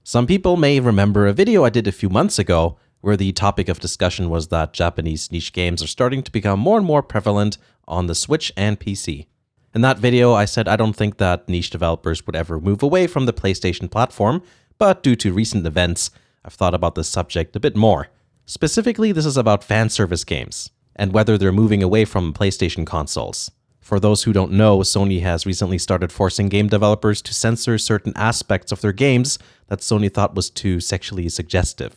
Some people may remember a video I did a few months ago where the topic of discussion was that Japanese niche games are starting to become more and more prevalent on the Switch and PC. In that video, I said I don't think that niche developers would ever move away from the PlayStation platform, but due to recent events, I've thought about this subject a bit more. Specifically, this is about fanservice games, and whether they're moving away from PlayStation consoles. For those who don't know, Sony has recently started forcing game developers to censor certain aspects of their games that Sony thought was too sexually suggestive.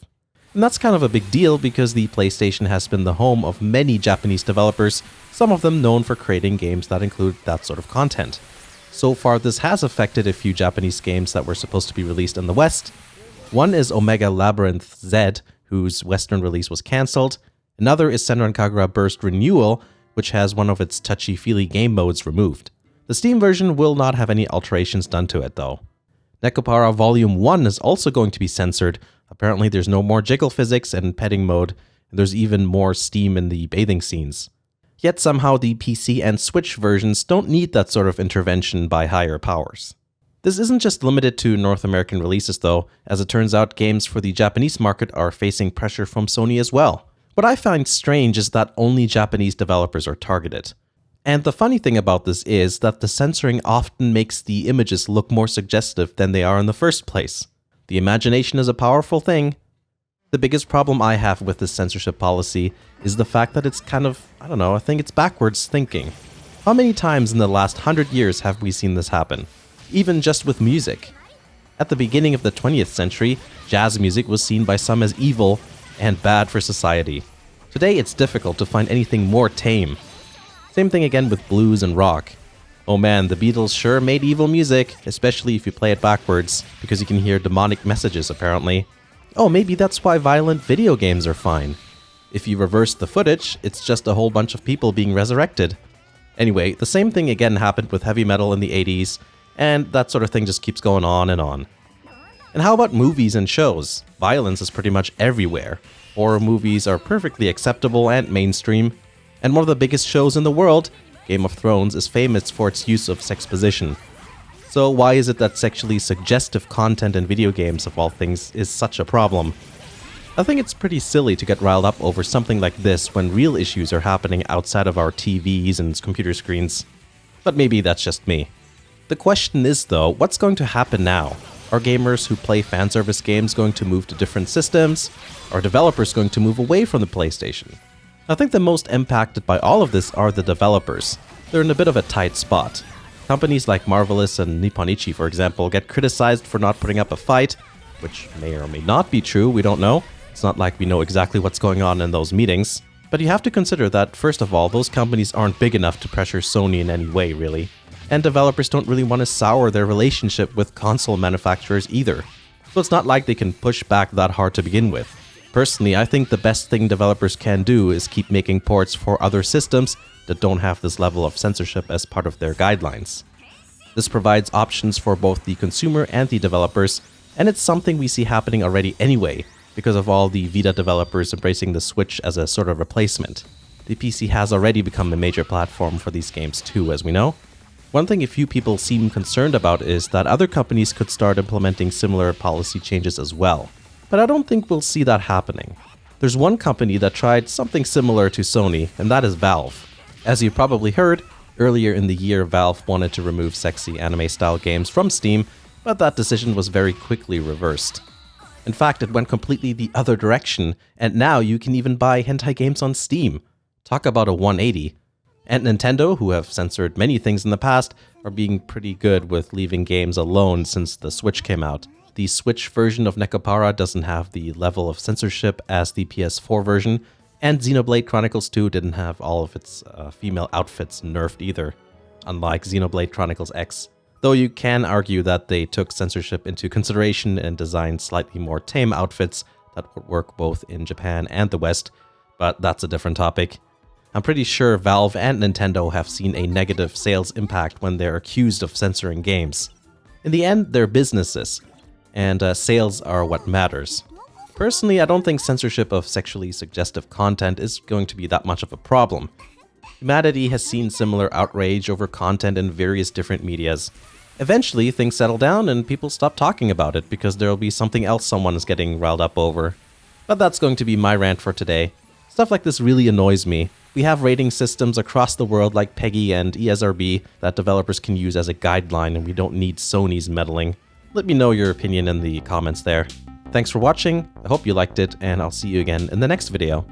And that's kind of a big deal because the PlayStation has been the home of many Japanese developers, some of them known for creating games that include that sort of content. So far, this has affected a few Japanese games that were supposed to be released in the West. One is Omega Labyrinth Z, whose Western release was cancelled. Another is Senran Kagura Burst Renewal, which has one of its touchy-feely game modes removed. The Steam version will not have any alterations done to it, though. Nekopara Volume 1 is also going to be censored. Apparently there's no more jiggle physics and petting mode, and there's even more steam in the bathing scenes. Yet somehow the PC and Switch versions don't need that sort of intervention by higher powers. This isn't just limited to North American releases though, as it turns out games for the Japanese market are facing pressure from Sony as well. What I find strange is that only Japanese developers are targeted. And the funny thing about this is that the censoring often makes the images look more suggestive than they are in the first place. The imagination is a powerful thing. The biggest problem I have with this censorship policy is the fact that it's kind of, I think it's backwards thinking. How many times in the last 100 years have we seen this happen? Even just with music. At the beginning of the 20th century, jazz music was seen by some as evil and bad for society. Today it's difficult to find anything more tame. Same thing again with blues and rock. Oh man, the Beatles sure made evil music, especially if you play it backwards, because you can hear demonic messages apparently. Oh, maybe that's why violent video games are fine. If you reverse the footage, it's just a whole bunch of people being resurrected. Anyway, the same thing again happened with heavy metal in the 80s, and that sort of thing just keeps going on and on. And how about movies and shows? Violence is pretty much everywhere. Horror movies are perfectly acceptable and mainstream. And one of the biggest shows in the world, Game of Thrones, is famous for its use of sexposition. So why is it that sexually suggestive content in video games, of all things, is such a problem? I think it's pretty silly to get riled up over something like this when real issues are happening outside of our TVs and computer screens. But maybe that's just me. The question is though, what's going to happen now? Are gamers who play fanservice games going to move to different systems? Are developers going to move away from the PlayStation? I think the most impacted by all of this are the developers. They're in a bit of a tight spot. Companies like Marvelous and Nipponichi, for example, get criticized for not putting up a fight, which may or may not be true, we don't know. It's not like we know exactly what's going on in those meetings. But you have to consider that, first of all, those companies aren't big enough to pressure Sony in any way, really. And developers don't really want to sour their relationship with console manufacturers either. So it's not like they can push back that hard to begin with. Personally, I think the best thing developers can do is keep making ports for other systems that don't have this level of censorship as part of their guidelines. This provides options for both the consumer and the developers, and it's something we see happening already anyway, because of all the Vita developers embracing the Switch as a sort of replacement. The PC has already become a major platform for these games too, as we know. One thing a few people seem concerned about is that other companies could start implementing similar policy changes as well. But I don't think we'll see that happening. There's one company that tried something similar to Sony, and that is Valve. As you probably heard, earlier in the year Valve wanted to remove sexy anime-style games from Steam, but that decision was very quickly reversed. In fact, it went completely the other direction, and now you can even buy hentai games on Steam. Talk about a 180. And Nintendo, who have censored many things in the past, are being pretty good with leaving games alone since the Switch came out. The Switch version of Nekopara doesn't have the level of censorship as the PS4 version, and Xenoblade Chronicles 2 didn't have all of its female outfits nerfed either, unlike Xenoblade Chronicles X. Though you can argue that they took censorship into consideration and designed slightly more tame outfits that would work both in Japan and the West, but that's a different topic. I'm pretty sure Valve and Nintendo have seen a negative sales impact when they're accused of censoring games. In the end, they're businesses, and sales are what matters. Personally, I don't think censorship of sexually suggestive content is going to be that much of a problem. Humanity has seen similar outrage over content in various different medias. Eventually, things settle down and people stop talking about it because there'll be something else someone is getting riled up over. But that's going to be my rant for today. Stuff like this really annoys me. We have rating systems across the world like PEGI and ESRB that developers can use as a guideline, and we don't need Sony's meddling. Let me know your opinion in the comments there. Thanks for watching, I hope you liked it, and I'll see you again in the next video.